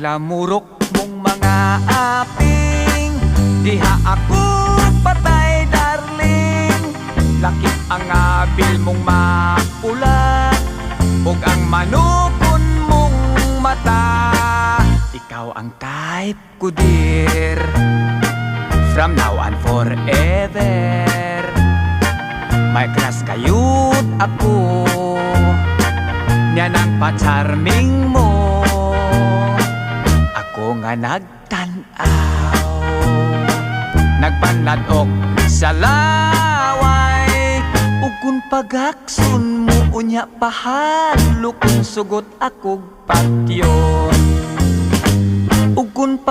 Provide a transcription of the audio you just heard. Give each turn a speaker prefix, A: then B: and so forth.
A: lamurok mong mga aping, diha ako patay darling. Lakip ang abil mong maula, ug ang manukon mong mata. Ikaw ang type ko dear, from now on forever. May crush kayut ako, niya nang pa-charming mo. Ako nga nagtanaw, nagpanladok sa laway, ug kung pagakson mo unya pahalo kung sugot akog patyon. Ug kung